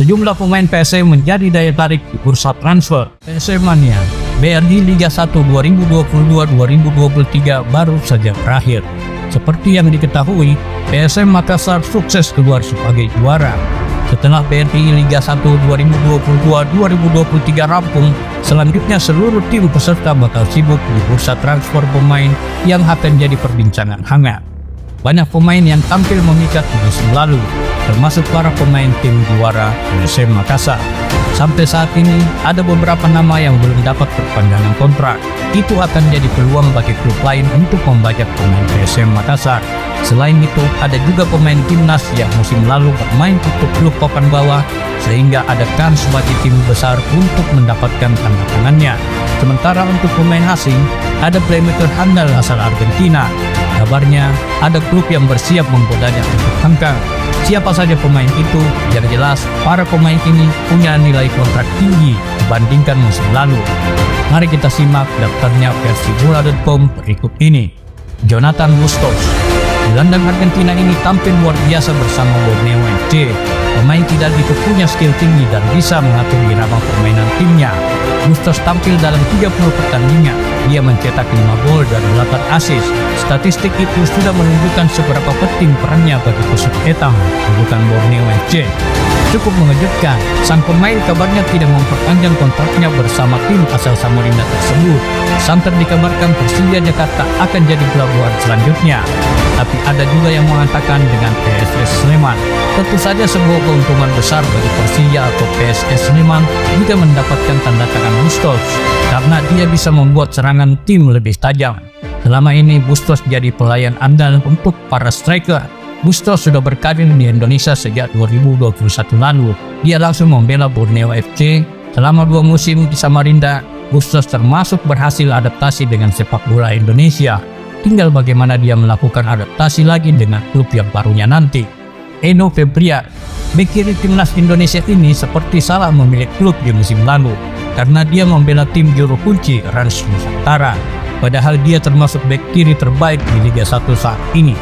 Sejumlah pemain PSM menjadi daya tarik di bursa transfer. PSM Mania BRI Liga 1 2022-2023 baru saja berakhir. Seperti yang diketahui, PSM Makassar sukses keluar sebagai juara. Setelah BRI Liga 1 2022-2023 rampung, selanjutnya seluruh tim peserta bakal sibuk di bursa transfer pemain yang akan jadi perbincangan hangat. Banyak pemain yang tampil memikat di musim lalu, termasuk para pemain tim juara PSM Makassar. Sampai saat ini, ada beberapa nama yang belum dapat perpanjangan kontrak. Itu akan jadi peluang bagi klub lain untuk membajak pemain PSM Makassar. Selain itu, ada juga pemain timnas yang musim lalu bermain untuk klub papan bawah, sehingga ada kans bagi tim besar untuk mendapatkan tanda tangannya. Sementara untuk pemain asing, ada playmaker handal asal Argentina. Kabarnya, ada klub yang bersiap menggodanya untuk hengkang. Siapa saja pemain itu? Yang jelas, para pemain ini punya nilai kontrak tinggi dibandingkan musim lalu. Mari kita simak daftarnya versi bola.com berikut ini. Jonathan Bustos. Gelandang Argentina ini tampil luar biasa bersama Borneo FC. Pemain tidak itu punya skill tinggi dan bisa mengatur irama permainan timnya. Bustos tampil dalam 30 pertandingan. Dia mencetak 5 gol dan 8 assist. Statistik itu sudah menunjukkan seberapa penting perannya bagi Kusut Etang, bukan Borneo FC. Cukup mengejutkan, sang pemain kabarnya tidak memperpanjang kontraknya bersama tim asal Samarinda tersebut. Santer dikabarkan Persija Jakarta akan jadi pelabuhan selanjutnya. Tapi ada juga yang mengatakan dengan PSS Sleman. Tentu saja sebuah keuntungan besar bagi Persija atau PSS Sleman jika mendapatkan tanda tangan Bustos, karena dia bisa membuat serangan tim lebih tajam. Selama ini Bustos jadi pelayan andal untuk para striker. Bustos sudah berkarir di Indonesia sejak 2021 lalu. Dia langsung membela Borneo FC. Selama 2 musim di Samarinda, Bustos termasuk berhasil adaptasi dengan sepak bola Indonesia. Tinggal bagaimana dia melakukan adaptasi lagi dengan klub yang barunya nanti. Eno Febrian, bek kiri timnas Indonesia ini seperti salah memilih klub di musim lalu, karena dia membela tim juru kunci Rans Nusantara. Padahal dia termasuk bek kiri terbaik di Liga 1 saat ini.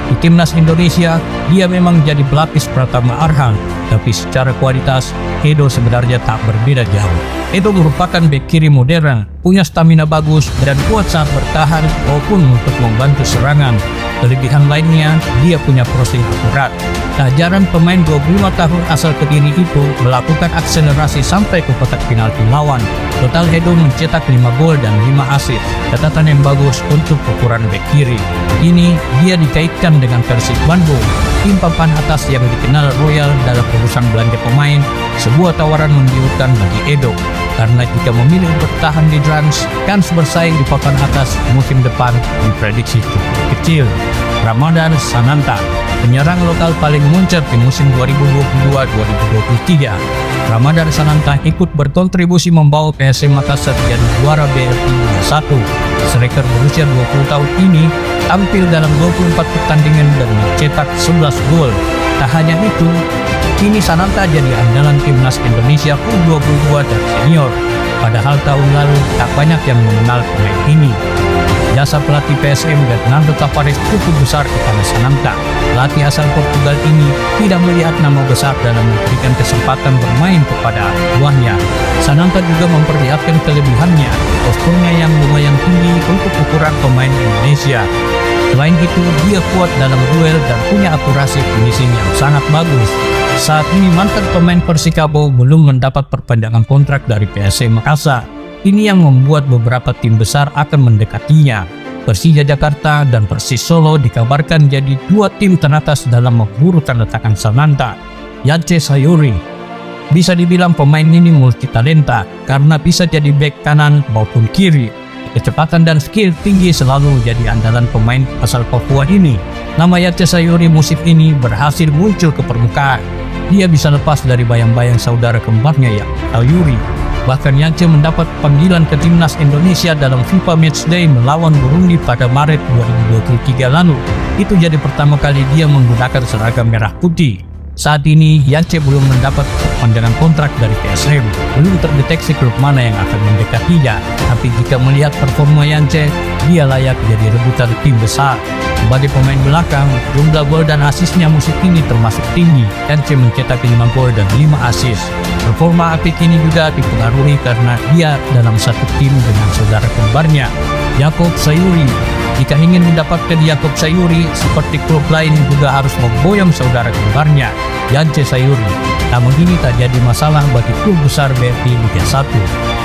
Di timnas Indonesia, dia memang jadi pelapis Pratama Arhan, tapi secara kualitas, Edo sebenarnya tak berbeda jauh. Edo merupakan bek kiri modern, punya stamina bagus dan kuat saat bertahan maupun untuk membantu serangan. Kelebihan lainnya, dia punya crossing akurat. Tak jarang pemain 25 tahun asal Kediri itu melakukan akselerasi sampai ke kotak penalti lawan. Total Edo mencetak 5 gol dan 5 assist, catatan yang bagus untuk ukuran bek kiri. Ini dia dikaitkan dengan Persib Bandung, tim papan atas yang dikenal royal dalam urusan belanja pemain, sebuah tawaran menggiurkan bagi Edo. Karena jika memilih bertahan di Rans, kans bersaing di papan atas musim depan diprediksi cukup kecil. Ramadan Sananta, penyerang lokal paling muncul di musim 2022-2023. Ramadan Sananta ikut berkontribusi membawa PSM Makassar jadi juara BRI Liga 1. Striker berusia 20 tahun ini tampil dalam 24 pertandingan dan mencetak 11 gol. Tak hanya itu, kini Sananta jadi andalan timnas Indonesia U22 dan senior. Padahal tahun lalu tak banyak yang mengenal pemain ini. Jasa pelatih PSM Fernando Tavares cukup besar kepada Sananta. Pelatih asal Portugal ini tidak melihat nama besar dalam memberikan kesempatan bermain kepada buahnya. Sananta juga memperlihatkan kelebihannya, posturnya yang lumayan tinggi untuk ukuran pemain Indonesia. Selain itu, dia kuat dalam duel dan punya akurasi finishing yang sangat bagus. Saat ini mantan pemain Persikabo belum mendapat perpanjangan kontrak dari PSM Makassar. Ini yang membuat beberapa tim besar akan mendekatinya. Persija Jakarta dan Persis Solo dikabarkan jadi 2 tim teratas dalam memburu tanda tangan Sananta. Yance Sayuri, bisa dibilang pemain ini multitalenta karena bisa jadi bek kanan maupun kiri. Kecepatan dan skill tinggi selalu jadi andalan pemain asal Papua ini. Nama Yance Sayuri musim ini berhasil muncul ke permukaan. Dia bisa lepas dari bayang-bayang saudara kembarnya yang Sayuri. Bahkan Yance mendapat panggilan ke timnas Indonesia dalam FIFA Matchday melawan Burundi pada Maret 2023 lalu. Itu jadi pertama kali dia menggunakan seragam merah putih. Saat ini, Yance belum mendapat perpanjangan kontrak dari PSM. Belum terdeteksi klub mana yang akan mendekatinya. Tapi jika melihat performa Yance, dia layak jadi rebutan tim besar. Sebagai pemain belakang, jumlah gol dan asisnya musim ini termasuk tinggi. Yance mencetak 5 gol dan 5 asis. Performa apik ini juga dipengaruhi karena dia dalam satu tim dengan saudara kembarnya, Yakob Sayuri. Jika ingin mendapatkan Yakob Sayuri, seperti klub lain juga harus memboyong saudara kembarnya, Yance Sayuri. Namun ini tak jadi masalah bagi klub besar BRI Liga 1.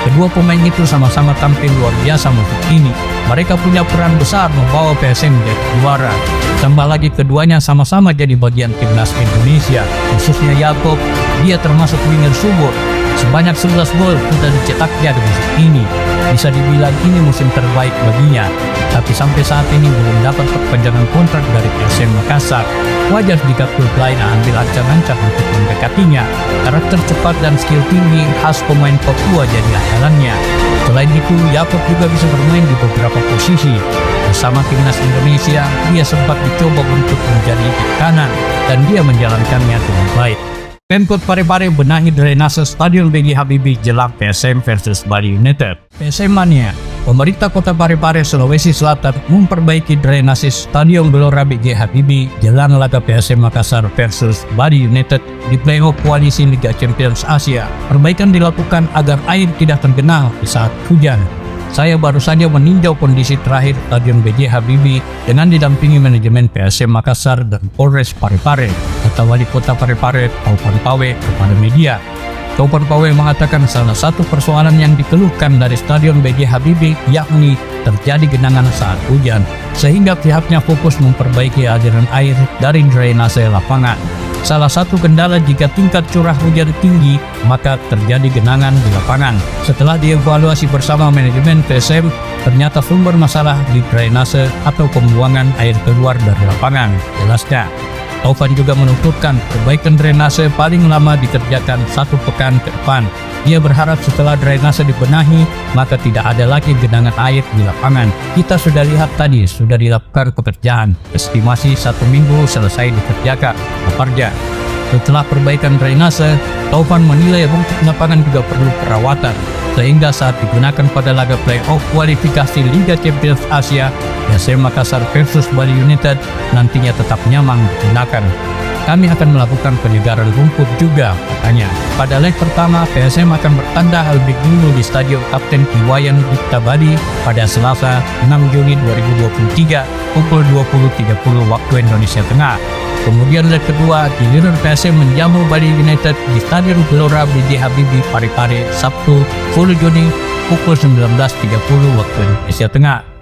Kedua pemain itu sama-sama tampil luar biasa musim ini. Mereka punya peran besar membawa PSM menjadi juara. Tambah lagi keduanya sama-sama jadi bagian timnas Indonesia. Khususnya Yakob, dia termasuk winger subur. Sebanyak 11 gol sudah dicetaknya di musim ini. Bisa dibilang ini musim terbaik baginya. Tapi sampai saat ini belum dapat perpanjangan kontrak dari PSM Makassar. Wajar jika klub lain ambil ancang-ancang untuk mendekatinya. Karakter cepat dan skill tinggi khas pemain Papua jadi andalannya. Selain itu, Yakob juga bisa bermain di beberapa posisi. Bersama timnas Indonesia, dia sempat dicoba untuk menjadi bek kanan dan dia menjalankannya dengan baik. Pemkot Parepare benahi drainase Stadion B.J. Habibie jelang PSM versus Bali United. PSM Mania, pemerintah Kota Parepare, Sulawesi Selatan memperbaiki drainase Stadion Gelora B.J. Habibie jelang laga PSM Makassar versus Bali United di playoff koalisi Liga Champions Asia. Perbaikan dilakukan agar air tidak tergenang di saat hujan. Saya baru saja meninjau kondisi terakhir Stadion B.J. Habibie dengan didampingi manajemen PSM Makassar dan Polres Parepare, kata Wali Kota Parepare, Taufan Pawe, kepada media. Taufan Pawe mengatakan salah satu persoalan yang dikeluhkan dari Stadion B.J. Habibie yakni terjadi genangan saat hujan, sehingga pihaknya fokus memperbaiki aliran air dari drainase lapangan. Salah satu kendala jika tingkat curah hujan tinggi, maka terjadi genangan di lapangan. Setelah dievaluasi bersama manajemen PSM, ternyata sumber masalah di drainase atau pembuangan air keluar dari lapangan, jelasnya. Taufan juga menuturkan perbaikan drainase paling lama dikerjakan 1 pekan ke depan. Dia berharap setelah drainase dibenahi, maka tidak ada lagi genangan air di lapangan. Kita sudah lihat tadi, sudah dilakukan pekerjaan. Estimasi 1 minggu selesai dikerjakan, paparnya. Setelah perbaikan drainase, Taufan menilai rumput lapangan juga perlu perawatan, sehingga saat digunakan pada laga playoff kualifikasi Liga Champions Asia, PSM Makassar versus Bali United nantinya tetap nyaman digunakan. Kami akan melakukan penyegaran rumput juga, katanya. Pada leg pertama, PSM akan bertandang lebih dulu di Stadion Kapten Iwayan Dipta Bali pada Selasa 6 Juni 2023 pukul 20.30 waktu Indonesia Tengah. Kemudian leg kedua, giliran PSM menjamu Bali United di Stadion Gelora B.J. Habibie Parepare Sabtu 10 Juni pukul 19.30 waktu Indonesia Tengah.